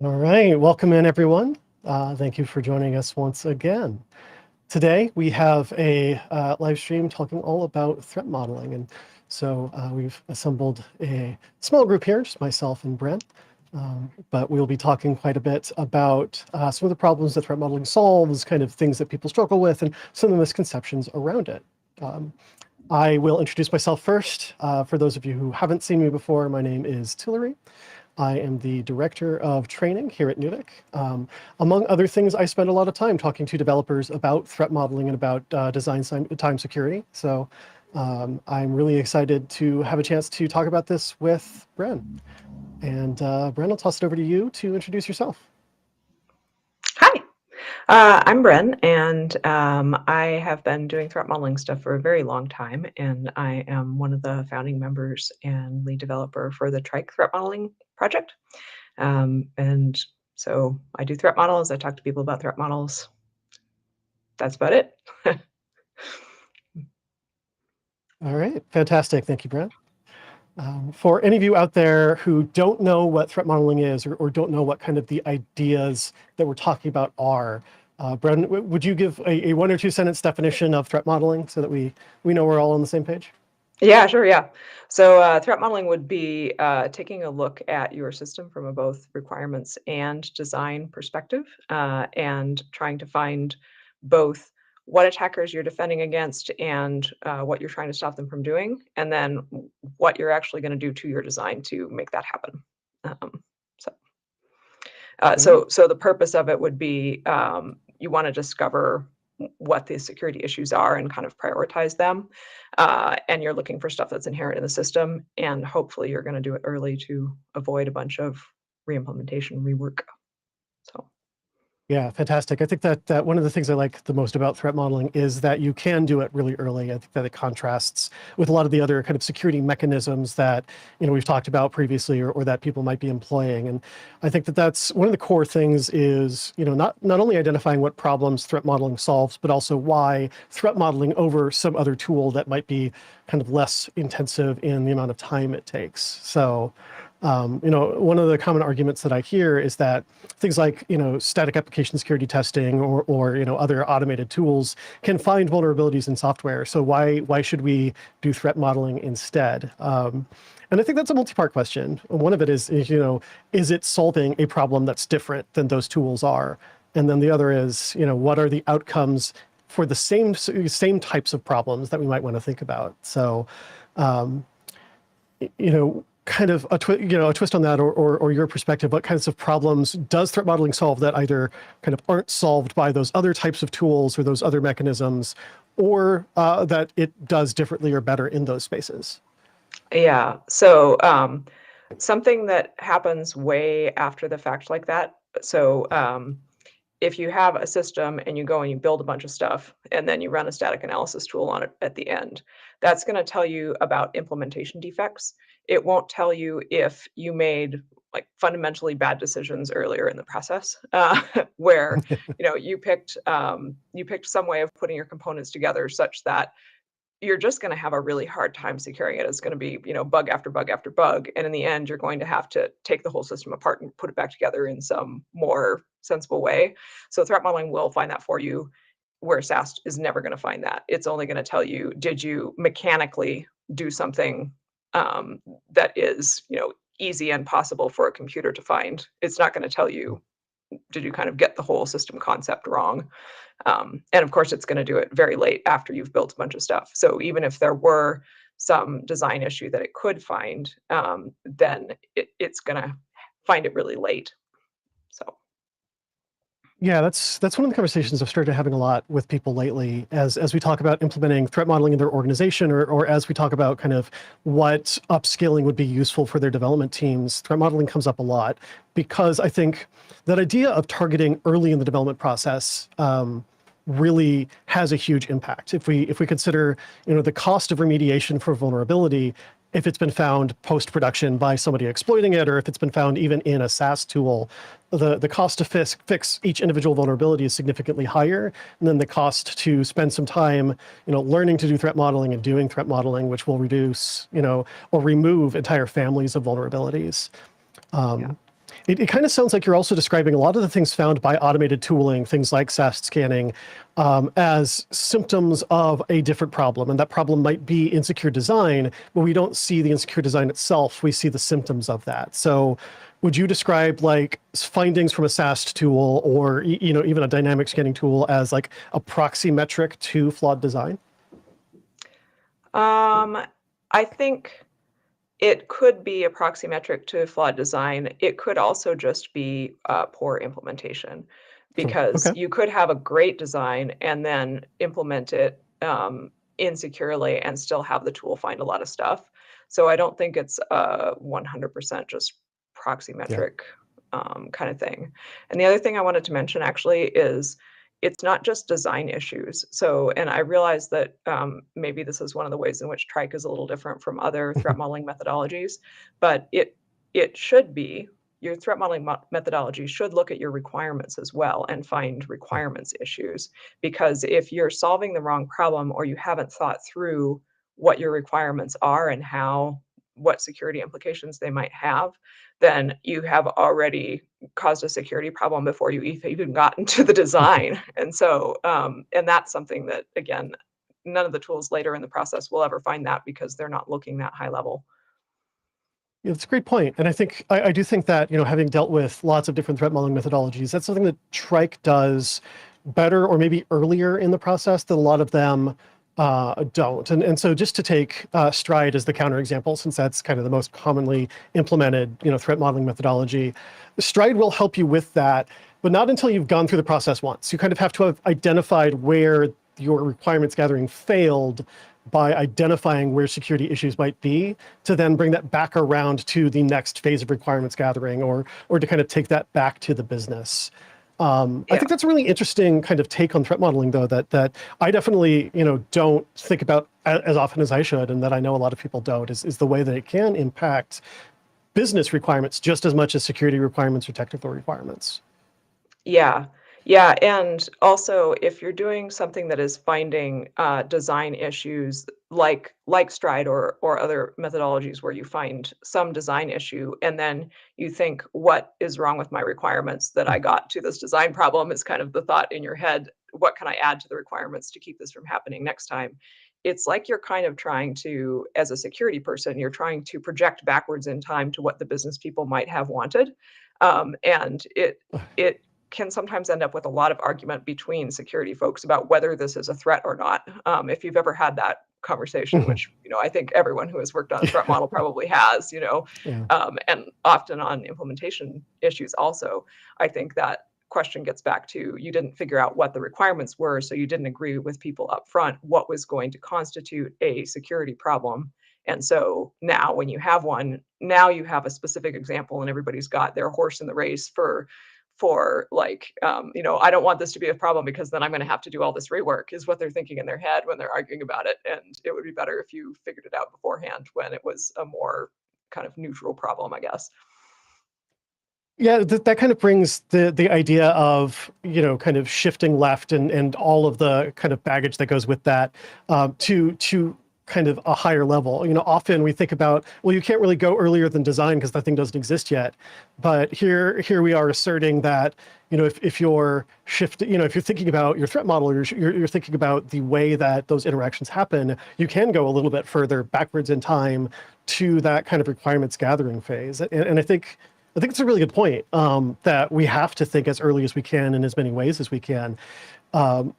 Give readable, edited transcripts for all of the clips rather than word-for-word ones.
All right, welcome in everyone. Thank you for joining us once again. Today we have a live stream talking all about threat modeling. And so we've assembled a small group here, just myself and Bren. But we'll be talking quite a bit about some of the problems that threat modeling solves, kind of things that people struggle with, and some of the misconceptions around it. I will introduce myself first. For those of you who haven't seen me before, my name is Tillery. I am the director of training here at Neuvik. Among other things, I spend a lot of time talking to developers about threat modeling and about design time security. So I'm really excited to have a chance to talk about this with Bren. And Bren, I'll toss it over to you to introduce yourself. Hi, I'm Bren, and I have been doing threat modeling stuff for a very long time, and I am one of the founding members and lead developer for the Trike threat modeling project. And so I do threat models, I talk to people about threat models. That's about it. All right, fantastic. Thank you, Bren. For any of you out there who don't know what threat modeling is or don't know what kind of the ideas that we're talking about are, Bren, would you give a 1 or 2 sentence definition of threat modeling so that we know we're all on the same page? Yeah, sure, yeah. So threat modeling would be taking a look at your system from a both requirements and design perspective, and trying to find both what attackers you're defending against and what you're trying to stop them from doing, and then what you're actually going to do to your design to make that happen. Um, so, so the purpose of it would be you want to discover what the security issues are and kind of prioritize them. And you're looking for stuff that's inherent in the system, and hopefully you're going to do it early to avoid a bunch of re-implementation, rework. So. Yeah, fantastic. I think that one of the things I like the most about threat modeling is that you can do it really early. I think that it contrasts with a lot of the other kind of security mechanisms that we've talked about previously or that people might be employing. And I think that that's one of the core things is not only identifying what problems threat modeling solves, but also why threat modeling over some other tool that might be kind of less intensive in the amount of time it takes. So one of the common arguments that I hear is that things like, static application security testing or other automated tools can find vulnerabilities in software. So why should we do threat modeling instead? And I think that's a multi-part question. One of it is it solving a problem that's different than those tools are? And then the other is, what are the outcomes for the same types of problems that we might want to think about? So, kind of a twist on that, or your perspective, what kinds of problems does threat modeling solve that either kind of aren't solved by those other types of tools or those other mechanisms, or that it does differently or better in those spaces? Yeah. So something that happens way after the fact like that. So if you have a system and you go and you build a bunch of stuff and then you run a static analysis tool on it at the end, that's going to tell you about implementation defects. It won't tell you if you made like fundamentally bad decisions earlier in the process, where you picked some way of putting your components together such that you're just going to have a really hard time securing it. It's going to be, bug after bug after bug. And in the end, you're going to have to take the whole system apart and put it back together in some more sensible way. So threat modeling will find that for you, where SAST is never going to find that. It's only going to tell you, did you mechanically do something that is, easy and possible for a computer to find? It's not going to tell you, did you kind of get the whole system concept wrong? And of course, it's going to do it very late after you've built a bunch of stuff. So even if there were some design issue that it could find, then it's going to find it really late. So. Yeah, that's one of the conversations I've started having a lot with people lately as we talk about implementing threat modeling in their organization, or as we talk about kind of what upskilling would be useful for their development teams. Threat modeling comes up a lot because I think that idea of targeting early in the development process really has a huge impact. If we consider the cost of remediation for vulnerability, if it's been found post-production by somebody exploiting it, or if it's been found even in a SaaS tool, the cost to fix each individual vulnerability is significantly higher than the cost to spend some time, learning to do threat modeling and doing threat modeling, which will reduce, or remove entire families of vulnerabilities. It kind of sounds like you're also describing a lot of the things found by automated tooling, things like SAST scanning, as symptoms of a different problem. And that problem might be insecure design, but we don't see the insecure design itself. We see the symptoms of that. So would you describe like findings from a SAST tool or even a dynamic scanning tool as like a proxy metric to flawed design? I think it could be a proxy metric to flawed design. It could also just be poor implementation, Sure. because Okay. you could have a great design and then implement it insecurely and still have the tool find a lot of stuff. So I don't think it's a 100% just proxy Yeah. metric kind of thing. And the other thing I wanted to mention actually is it's not just design issues. So, and I realize that maybe this is one of the ways in which Trike is a little different from other threat modeling methodologies, but it should be your threat modeling methodology should look at your requirements as well and find Yeah. requirements issues. Because if you're solving the wrong problem or you haven't thought through what your requirements are and what security implications they might have, then you have already caused a security problem before you even got into the design. And so, and that's something that, again, none of the tools later in the process will ever find that because they're not looking that high level. Yeah, that's a great point. And I think I do think that, having dealt with lots of different threat modeling methodologies, that's something that Trike does better or maybe earlier in the process that a lot of them don't. And so just to take Stride as the counterexample, since that's kind of the most commonly implemented, threat modeling methodology, Stride will help you with that, but not until you've gone through the process once. You kind of have to have identified where your requirements gathering failed by identifying where security issues might be, to then bring that back around to the next phase of requirements gathering, or to kind of take that back to the business. I Yeah. think that's a really interesting kind of take on threat modeling, though, that I definitely don't think about as often as I should, and that I know a lot of people don't, is the way that it can impact business requirements just as much as security requirements or technical requirements. Yeah. Yeah, and also if you're doing something that is finding design issues like Stride or other methodologies where you find some design issue and then you think, what is wrong with my requirements that I got to this design problem, is kind of the thought in your head. What can I add to the requirements to keep this from happening next time? It's like you're kind of trying to, as a security person, you're trying to project backwards in time to what the business people might have wanted. And it can sometimes end up with a lot of argument between security folks about whether this is a threat or not. If you've ever had that conversation, Mhm. which I think everyone who has worked on a threat Yeah. model probably has, Yeah. and often on implementation issues also, I think that question gets back to, you didn't figure out what the requirements were, so you didn't agree with people up front what was going to constitute a security problem. And so now when you have one, now you have a specific example and everybody's got their horse in the race for like, I don't want this to be a problem because then I'm going to have to do all this rework, is what they're thinking in their head when they're arguing about it. And it would be better if you figured it out beforehand when it was a more kind of neutral problem, I guess. Yeah, that kind of brings the idea of, kind of shifting left and all of the kind of baggage that goes with that, to kind of a higher level. Often we think about, well, you can't really go earlier than design because that thing doesn't exist yet. But here we are asserting that, if you're if you're thinking about your threat model, you're thinking about the way that those interactions happen, you can go a little bit further backwards in time to that kind of requirements gathering phase. And I think it's a really good point, that we have to think as early as we can in as many ways as we can. Um,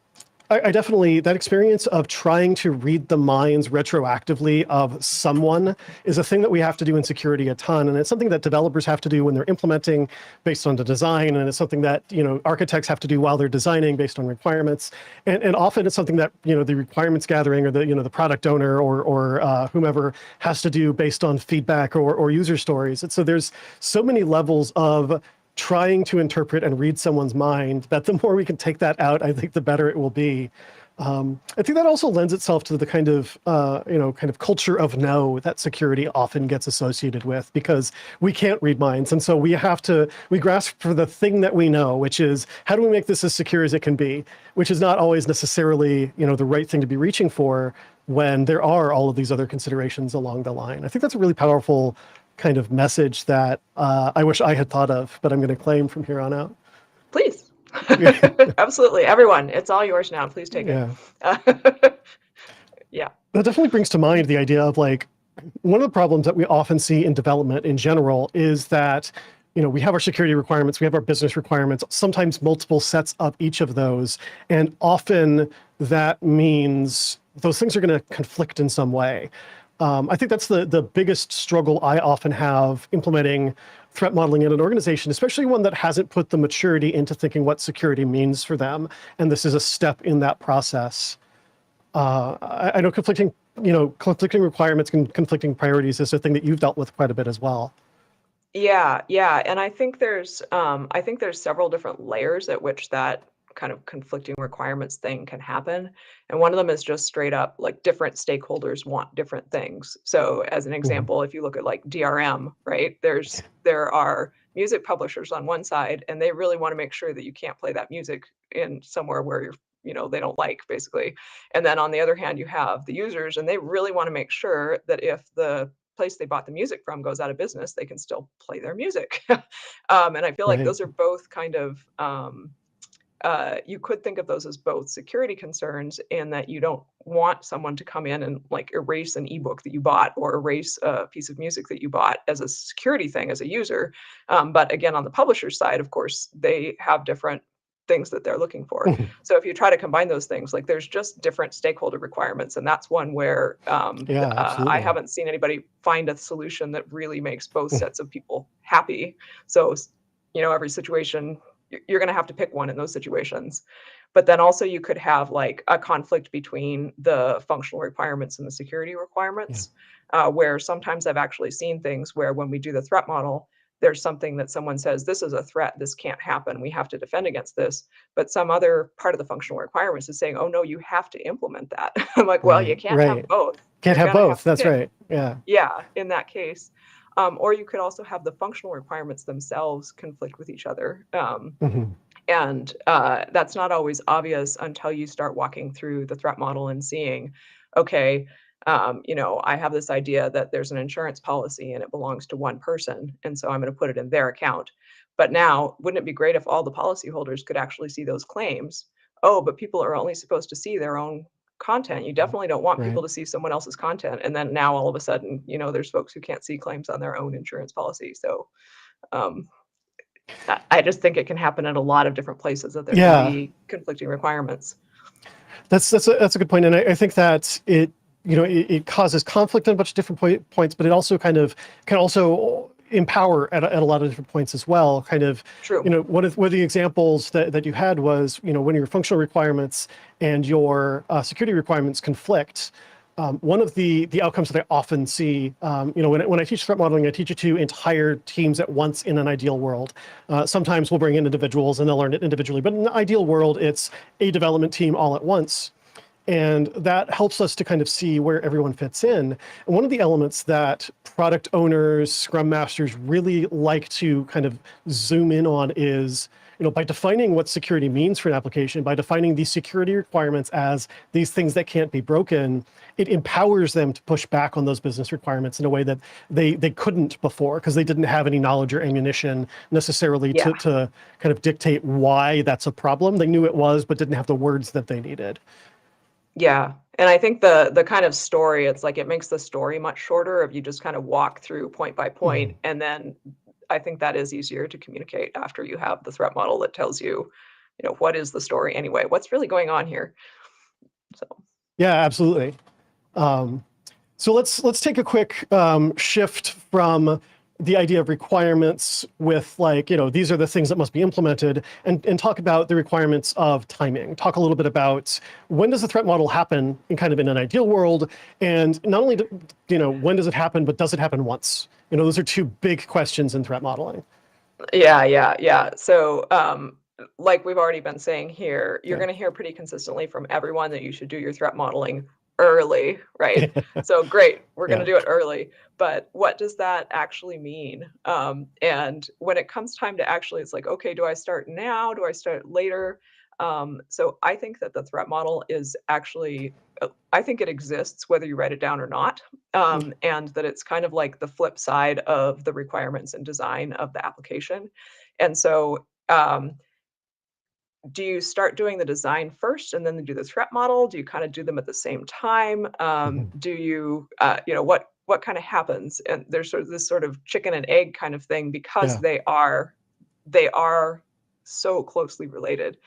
I definitely, that experience of trying to read the minds retroactively of someone is a thing that we have to do in security a ton. And it's something that developers have to do when they're implementing based on the design. And it's something that, architects have to do while they're designing based on requirements. And often it's something that, the requirements gathering or the product owner or whomever has to do based on feedback or user stories. And so there's so many levels of trying to interpret and read someone's mind, that the more we can take that out, I think the better it will be. I think that also lends itself to the kind of culture of no that security often gets associated with, because we can't read minds. And so we grasp for the thing that we know, which is, how do we make this as secure as it can be, which is not always necessarily, the right thing to be reaching for when there are all of these other considerations along the line. I think that's a really powerful kind of message that I wish I had thought of, but I'm going to claim from here on out. Please. Absolutely. Everyone, it's all yours now. Please take it. Yeah. That definitely brings to mind the idea of like, one of the problems that we often see in development in general is that, we have our security requirements, we have our business requirements, sometimes multiple sets of each of those. And often that means those things are going to conflict in some way. I think that's the biggest struggle I often have implementing threat modeling in an organization, especially one that hasn't put the maturity into thinking what security means for them. And this is a step in that process. I know conflicting requirements and conflicting priorities is a thing that you've dealt with quite a bit as well. Yeah, and I think there's several different layers at which that kind of conflicting requirements thing can happen. And one of them is just straight up like different stakeholders want different things. So as an example, if you look at like DRM, right? There are music publishers on one side, and they really want to make sure that you can't play that music in somewhere where they don't like, basically. And then on the other hand, you have the users, and they really want to make sure that if the place they bought the music from goes out of business, they can still play their music. And I feel like those are both kind of, you could think of those as both security concerns, in that you don't want someone to come in and like erase an ebook that you bought or erase a piece of music that you bought as a security thing as a user. But again, on the publisher side, of course, they have different things that they're looking for. So if you try to combine those things, like there's just different stakeholder requirements, and that's one where Yeah, I absolutely. haven't seen anybody find a solution that really makes both sets of people happy. So every situation, you're going to have to pick one in those situations. But then also you could have like a conflict between the functional requirements and the security requirements, where sometimes I've actually seen things where when we do the threat model, there's something that someone says, this is a threat, this can't happen, we have to defend against this. But some other part of the functional requirements is saying, oh no, you have to implement that. I'm like, well, you can't have both. Can't You're have going to have both. to That's pick. right. Yeah. Yeah, in that case. Or you could also have the functional requirements themselves conflict with each other. And that's not always obvious until you start walking through the threat model and seeing, okay, I have this idea that there's an insurance policy and it belongs to one person, and so I'm going to put it in their account. But now, wouldn't it be great if all the policyholders could actually see those claims? Oh, but people are only supposed to see their own content. You definitely don't want people to see someone else's content. And then now all of a sudden, there's folks who can't see claims on their own insurance policy. So I just think it can happen at a lot of different places, that there can be conflicting requirements. That's a good point. And I think that it causes conflict on a bunch of different points, but it also can also empower at a lot of different points as well. Kind of, True. one of the examples that you had was, when your functional requirements and your security requirements conflict. One of the outcomes that I often see, when I teach threat modeling, I teach it to entire teams at once in an ideal world. Sometimes we'll bring in individuals and they'll learn it individually, but in the ideal world, it's a development team all at once. And that helps us to kind of see where everyone fits in. And one of the elements that product owners, scrum masters really like to kind of zoom in on is, by defining what security means for an application, by defining these security requirements as these things that can't be broken, it empowers them to push back on those business requirements in a way that they couldn't before, because they didn't have any knowledge or ammunition necessarily to kind of dictate why that's a problem. They knew it was, but didn't have the words that they needed. Yeah. And I think the kind of story, it's like it makes the story much shorter if you just kind of walk through point by point. And then I think that is easier to communicate after you have the threat model that tells you, what is the story anyway? What's really going on here? So yeah, absolutely. So let's take a quick shift from the idea of requirements with these are the things that must be implemented, and talk about the requirements of timing. Talk a little bit about when does the threat model happen in kind of in an ideal world, and not only when does it happen, but does it happen once? Those are two big questions in threat modeling. Yeah. So like we've already been saying here, you're going to hear pretty consistently from everyone that you should do your threat modeling early, right? So great, we're going to do it early, but what does that actually mean? And when it comes time to actually, it's like, okay, do I start now? Do I start later? So I think that the threat model is actually, I think it exists whether you write it down or not, and that it's kind of like the flip side of the requirements and design of the application. And so, do you start doing the design first and then do the threat model? Do you kind of do them at the same time? Mhm. Do you, what kind of happens? And there's sort of this sort of chicken and egg kind of thing because Yeah, they are so closely related.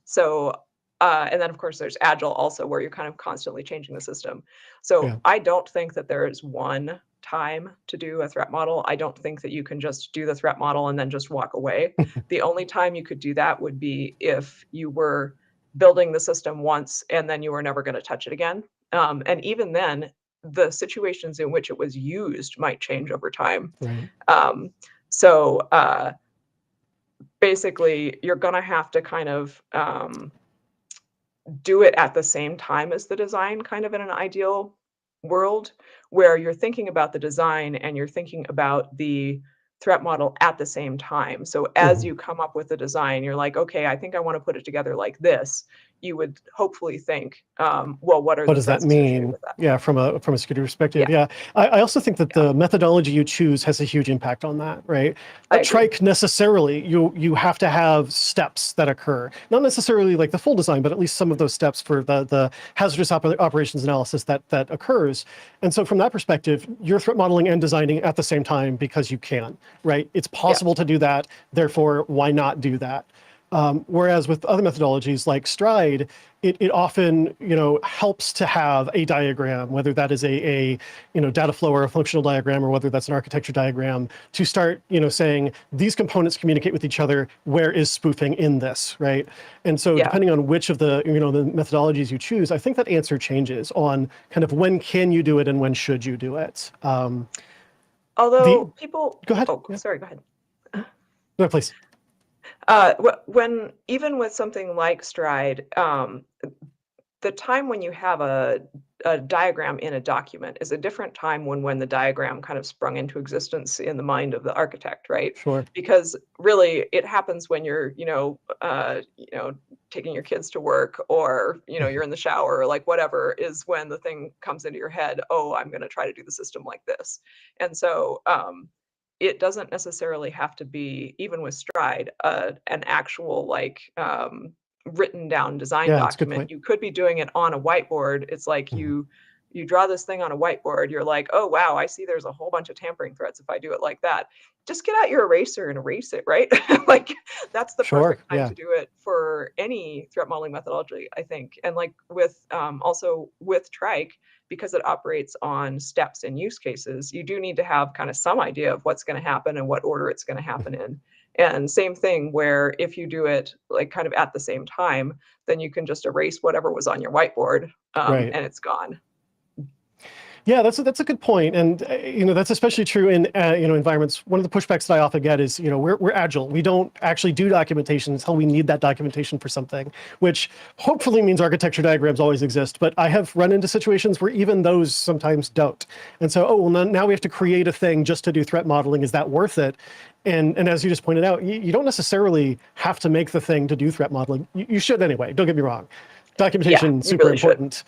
So, and then of course there's agile also where you're kind of constantly changing the system. So yeah. I don't think that there is one time to do a threat model. I don't think that you can just do the threat model and then just walk away. The only time you could do that would be if you were building the system once and then you were never going to touch it again. And even then, the situations in which it was used might change over time. Right. Um, so basically, you're going to have to kind of do it at the same time as the design, kind of in an ideal world, where you're thinking about the design and you're thinking about the threat model at the same time. So as Mhm. you come up with the design, you're like, okay, I think I want to put it together like this. You would hopefully think, well, what are What the does that threats associated mean? with that? Yeah, from a security perspective. Yeah, Yeah, I also think that yeah, the methodology you choose has a huge impact on that, right? I At agree. Trike, necessarily, you have to have steps that occur, not necessarily like the full design, but at least some of those steps for the hazardous operations analysis that occurs. And so, from that perspective, you're threat modeling and designing at the same time because you can, right? It's Yeah, possible to do that. Therefore, why not do that? Whereas with other methodologies like Stride, it often helps to have a diagram, whether that is a data flow or a functional diagram, or whether that's an architecture diagram, to start saying these components communicate with each other. Where is spoofing in this, right? And so yeah. depending on which of the the methodologies you choose, I think that answer changes on kind of when can you do it and when should you do it. The Although people, Go ahead. oh, Yeah. sorry, go ahead. No, please. When even with something like Stride, the time when you have a diagram in a document is a different time when the diagram kind of sprung into existence in the mind of the architect, right? Sure. Because really it happens when you're, taking your kids to work or, you're in the shower or like whatever is when the thing comes into your head, oh, I'm going to try to do the system like this. And so it doesn't necessarily have to be, even with Stride, an actual like written down design Yeah, it's a good document. point. You could be doing it on a whiteboard. It's like Mhm. you draw this thing on a whiteboard, you're like, "Oh, wow, I see there's a whole bunch of tampering threats if I do it like that." Just get out your eraser and erase it, right? Like, that's the Sure. perfect time Yeah. to do it for any threat modeling methodology, I think. And, like, with, also with Trike, because it operates on steps and use cases, you do need to have kinda some idea of what's gonna happen and what order it's gonna happen in. And same thing where if you do it, like, kind of at the same time, then you can just erase whatever was on your whiteboard, Right. and it's gone. Yeah, that's a good point, and that's especially true in environments. One of the pushbacks that I often get is we're agile. We don't actually do documentation until we need that documentation for something, which hopefully means architecture diagrams always exist. But I have run into situations where even those sometimes don't, and so now we have to create a thing just to do threat modeling. Is that worth it? And as you just pointed out, you don't necessarily have to make the thing to do threat modeling. You should anyway. Don't get me wrong. Yeah, Documentation you super really should. important,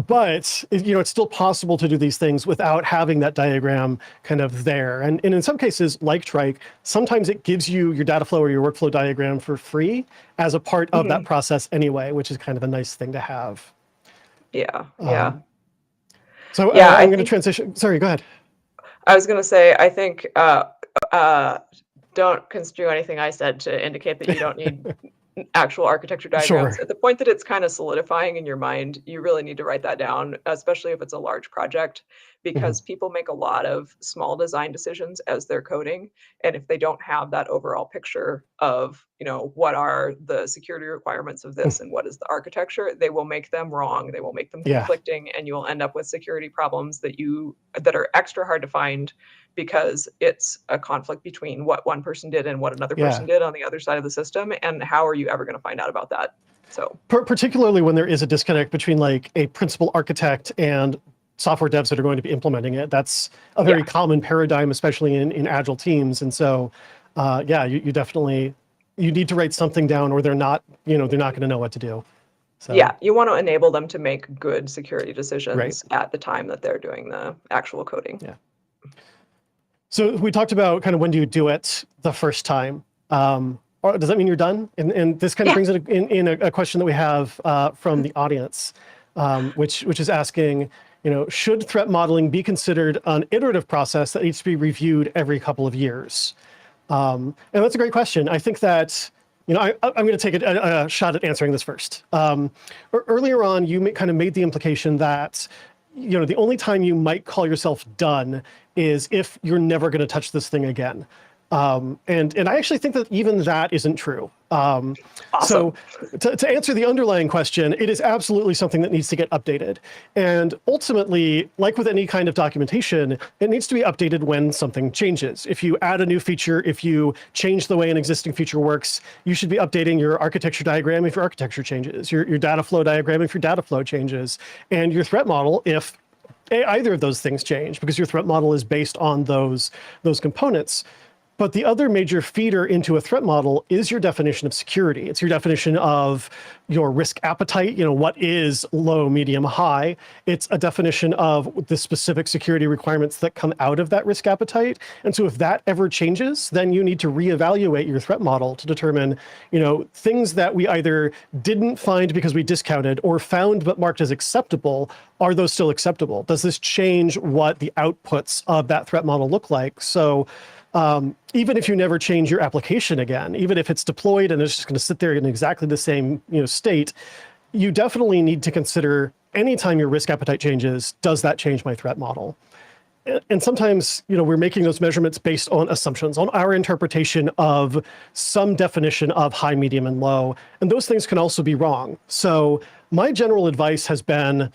but it's still possible to do these things without having that diagram kind of there. And in some cases, like Trike, sometimes it gives you your data flow or your workflow diagram for free as a part of that Mhm. process anyway, which is kind of a nice thing to have. Yeah, yeah. Um, so Yeah, I I'm going to think transition. Sorry, go ahead. I was gonna say, I think, uh, don't construe anything I said to indicate that you don't need actual architecture diagrams. Sure. At the point that it's kind of solidifying in your mind, you really need to write that down, especially if it's a large project, Mhm. because people make a lot of small design decisions as they're coding. And if they don't have that overall picture of, what are the security requirements of this and what is the architecture, they will make them wrong. They will make them Yeah. conflicting, and you will end up with security problems that are extra hard to find because it's a conflict between what one person did and what another person Yeah. did on the other side of the system. And how are you ever going to find out about that? So, Particularly when there is a disconnect between like a principal architect and software devs that are going to be implementing it. That's a very yeah, common paradigm, especially in agile teams. And so, yeah, you definitely you need to write something down, or they're not going to know what to do. So, yeah, you want to enable them to make good security decisions right. at the time that they're doing the actual coding. Yeah. So we talked about kind of when do you do it the first time. Or does that mean you're done? And this kind of brings it in a question that we have from the audience, which is asking, should threat modeling be considered an iterative process that needs to be reviewed every couple of years? And that's a great question. I think that, I'm going to take a shot at answering this first. Earlier on, you kind of made the implication that, the only time you might call yourself done is if you're never going to touch this thing again. And I actually think that even that isn't true. Awesome. So to answer the underlying question, it is absolutely something that needs to get updated. And ultimately, like with any kind of documentation, it needs to be updated when something changes. If you add a new feature, if you change the way an existing feature works, you should be updating your architecture diagram if your architecture changes, your data flow diagram if your data flow changes, and your threat model if either of those things change, because your threat model is based on those components. But the other major feeder into a threat model is your definition of security. It's your definition of your risk appetite. What is low, medium, high? It's a definition of the specific security requirements that come out of that risk appetite. And so if that ever changes, then you need to reevaluate your threat model to determine, things that we either didn't find because we discounted or found but marked as acceptable. Are those still acceptable? Does this change what the outputs of that threat model look like? So even if you never change your application again, even if it's deployed and it's just going to sit there in exactly the same state, you definitely need to consider anytime your risk appetite changes, does that change my threat model? And sometimes, we're making those measurements based on assumptions, on our interpretation of some definition of high, medium, and low. And those things can also be wrong. So my general advice has been,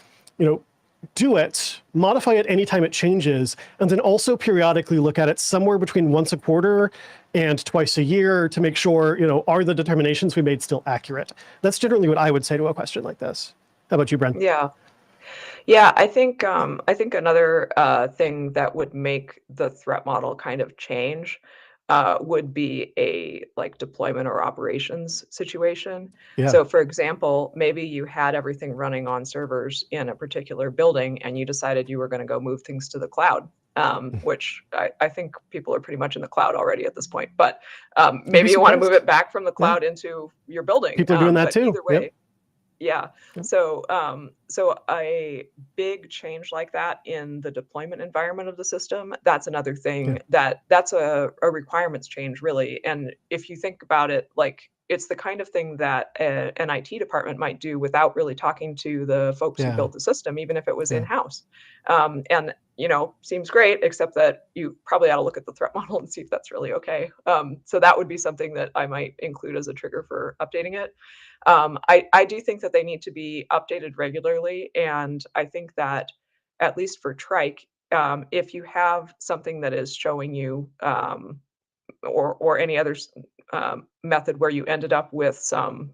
do it, modify it anytime it changes, and then also periodically look at it somewhere between once a quarter and twice a year to make sure, are the determinations we made still accurate? That's generally what I would say to a question like this. How about you, Bren? Yeah. Yeah, I think another thing that would make the threat model kind of change would be a deployment or operations situation. Yeah. So for example, maybe you had everything running on servers in a particular building and you decided you were going to go move things to the cloud. Which I think people are pretty much in the cloud already at this point, but maybe you want to move it back from the cloud into your building. People are doing that too. Either way, Yep. yeah. Yep. So a big change like that in the deployment environment of the system, that's another thing that's a requirements change really. And if you think about it, it's the kind of thing that an IT department might do without really talking to the folks who built the system, even if it was in-house. And seems great, except that you probably ought to look at the threat model and see if that's really okay. So that would be something that I might include as a trigger for updating it. I do think that they need to be updated regularly, and I think that at least for Trike, if you have something that is showing you or any other method where you ended up with some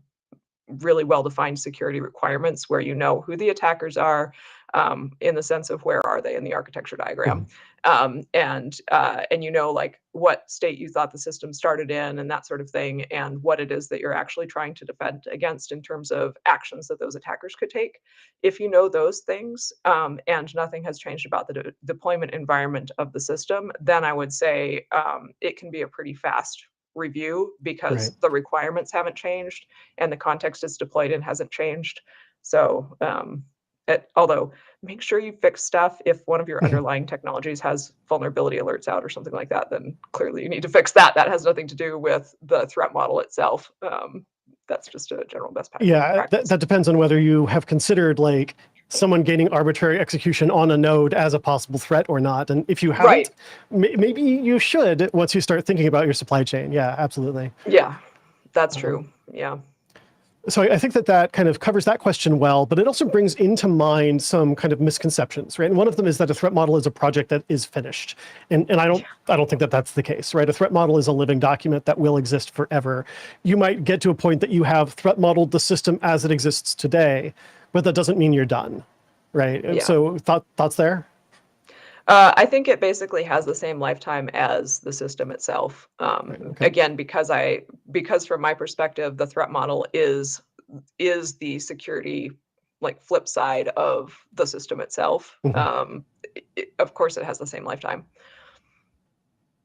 really well-defined security requirements where who the attackers are, in the sense of where are they in the architecture diagram, and what state you thought the system started in and that sort of thing, and what it is that you're actually trying to defend against in terms of actions that those attackers could take. If you know those things, and nothing has changed about the deployment environment of the system, then I would say it can be a pretty fast review because the requirements haven't changed and the context it's deployed in hasn't changed. So although make sure you fix stuff. If one of your underlying technologies has vulnerability alerts out or something like that, then clearly you need to fix that. That has nothing to do with the threat model itself. That's just a general best practice. Yeah, that depends on whether you have considered someone gaining arbitrary execution on a node as a possible threat or not. And if you haven't, maybe you should once you start thinking about your supply chain. Yeah, absolutely. Yeah, that's true. Yeah. So I think that kind of covers that question well, but it also brings into mind some kind of misconceptions, right? And one of them is that a threat model is a project that is finished. And I don't think that that's the case, right? A threat model is a living document that will exist forever. You might get to a point that you have threat modeled the system as it exists today, but that doesn't mean you're done, right? Yeah. So thoughts there? I think it basically has the same lifetime as the system itself. Again, because because from my perspective, the threat model is the security like flip side of the system itself. Of course, it has the same lifetime.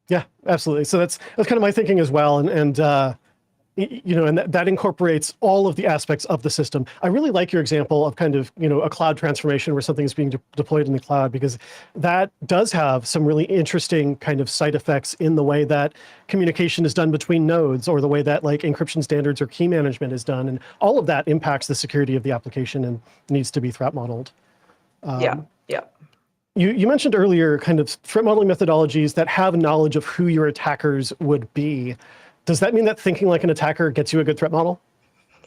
Yeah, absolutely. So that's kind of my thinking as well, and and that incorporates all of the aspects of the system. I really like your example of kind of a cloud transformation where something is being deployed in the cloud, because that does have some really interesting kind of side effects in the way that communication is done between nodes, or the way that like encryption standards or key management is done, and all of that impacts the security of the application and needs to be threat modeled. Yeah. You mentioned earlier kind of threat modeling methodologies that have knowledge of who your attackers would be. Does that mean that thinking like an attacker gets you a good threat model?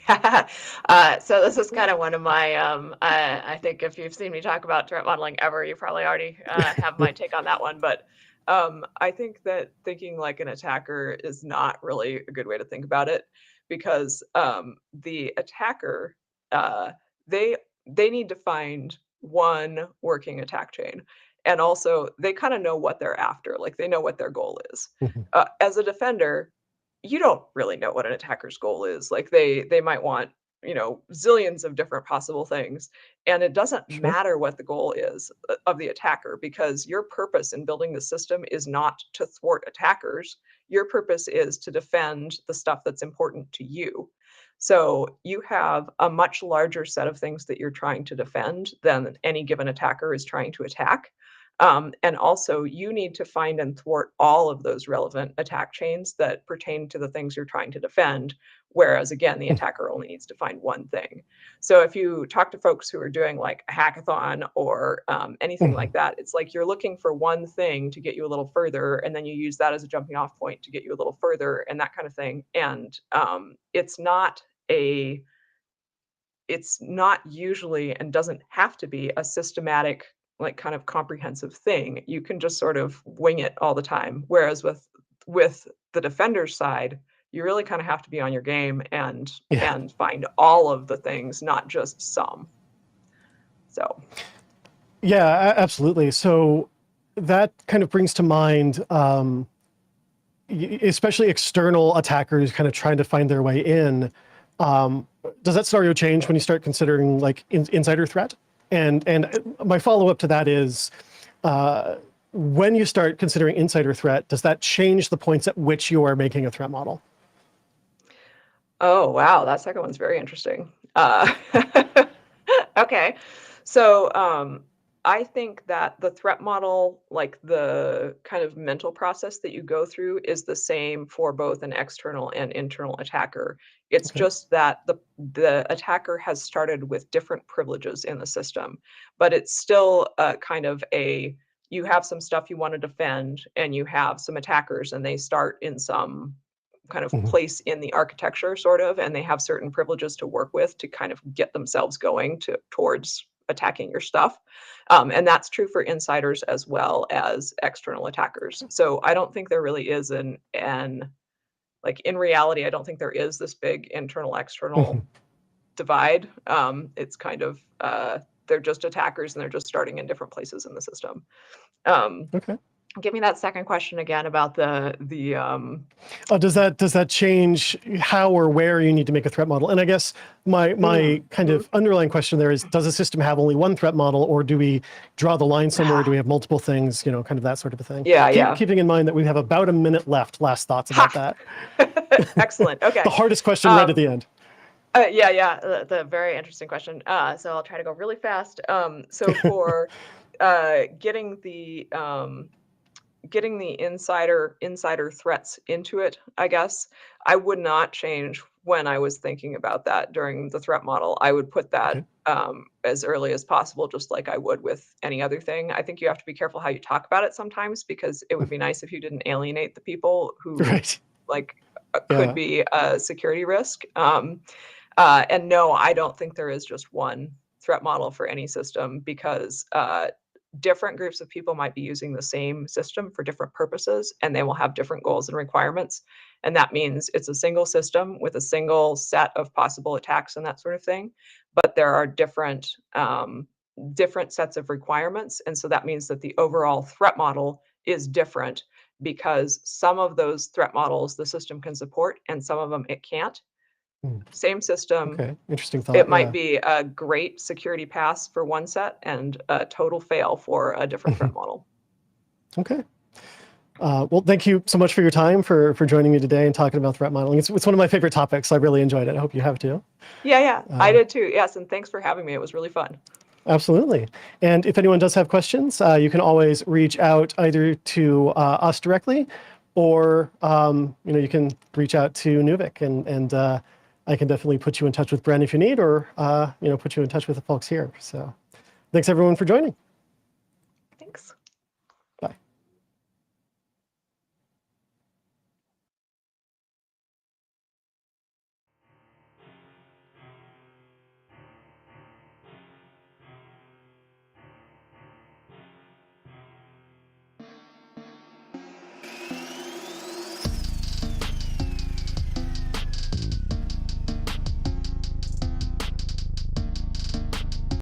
So this is kind of one of my, I think if you've seen me talk about threat modeling ever, you probably already have my take on that one. But I think that thinking like an attacker is not really a good way to think about it, because the attacker, uh, they they need to find one working attack chain. And also they kind of know what they're after, like they know what their goal is. As a defender, you don't really know what an attacker's goal is. Like they might want, zillions of different possible things. And it doesn't Sure. matter what the goal is of the attacker, because your purpose in building the system is not to thwart attackers. Your purpose is to defend the stuff that's important to you. So you have a much larger set of things that you're trying to defend than any given attacker is trying to attack. And also, you need to find and thwart all of those relevant attack chains that pertain to the things you're trying to defend. Whereas, again, the attacker only needs to find one thing. So, if you talk to folks who are doing like a hackathon or anything like that, it's like you're looking for one thing to get you a little further, and then you use that as a jumping off point to get you a little further, and that kind of thing. And a it's not usually and doesn't have to be a systematic, like kind of comprehensive thing. You can just sort of wing it all the time. Whereas with the defender's side, you really kind of have to be on your game Yeah. and find all of the things, not just some. So Yeah, absolutely. So that kind of brings to mind, especially external attackers kind of trying to find their way in. Does that scenario change when you start considering like insider threat? And my follow up to that is, when you start considering insider threat, does that change the points at which you are making a threat model? oh wow, that second one's very interesting. Okay. So, I think that the threat model, like the kind of mental process that you go through, is the same for both an external and internal attacker. It's Okay. just that the attacker has started with different privileges in the system, but it's still kind of a you have some stuff you want to defend, and you have some attackers, and they start in some kind of Mhm. place in the architecture sort of, and they have certain privileges to work with to kind of get themselves going towards attacking your stuff. And that's true for insiders as well as external attackers. So I don't think there really is an like in reality, I don't think there is this big internal external Mhm. divide. It's kind of they're just attackers and they're just starting in different places in the system. Um, Okay. Give me that second question again about the Does that change how or where you need to make a threat model? And I guess my kind mhm. of underlying question there is: does a system have only one threat model, or do we draw the line somewhere? Do we have multiple things? Kind of that sort of a thing. Yeah, yeah. Keeping in mind that we have about a minute left. Last thoughts about Ha! that. Excellent. The Okay. hardest question right at Um, the end. yeah, the very interesting question. So I'll try to go really fast. So for getting the insider threats into it, I guess I would not change when I was thinking about that during the threat model. I would put that Okay. as early as possible, just like I would with any other thing. I think you have to be careful how you talk about it sometimes, because it would be nice if you didn't alienate the people who Right. like could Yeah. be a security risk. And no, I don't think there is just one threat model for any system, because different groups of people might be using the same system for different purposes, and they will have different goals and requirements. And that means it's a single system with a single set of possible attacks and that sort of thing. But there are different sets of requirements, and so that means that the overall threat model is different because some of those threat models the system can support and some of them it can't. Same system. Okay, interesting It thought. might Yeah. be a great security pass for one set and a total fail for a different threat model. Okay. Well, thank you so much for your time, for joining me today and talking about threat modeling. It's one of my favorite topics. I really enjoyed it. I hope you have too. Yeah, I did too. Yes, and thanks for having me. It was really fun. Absolutely. And if anyone does have questions, you can always reach out either to us directly, or you can reach out to Neuvik, and I can definitely put you in touch with Bren if you need, or put you in touch with the folks here. So thanks everyone for joining.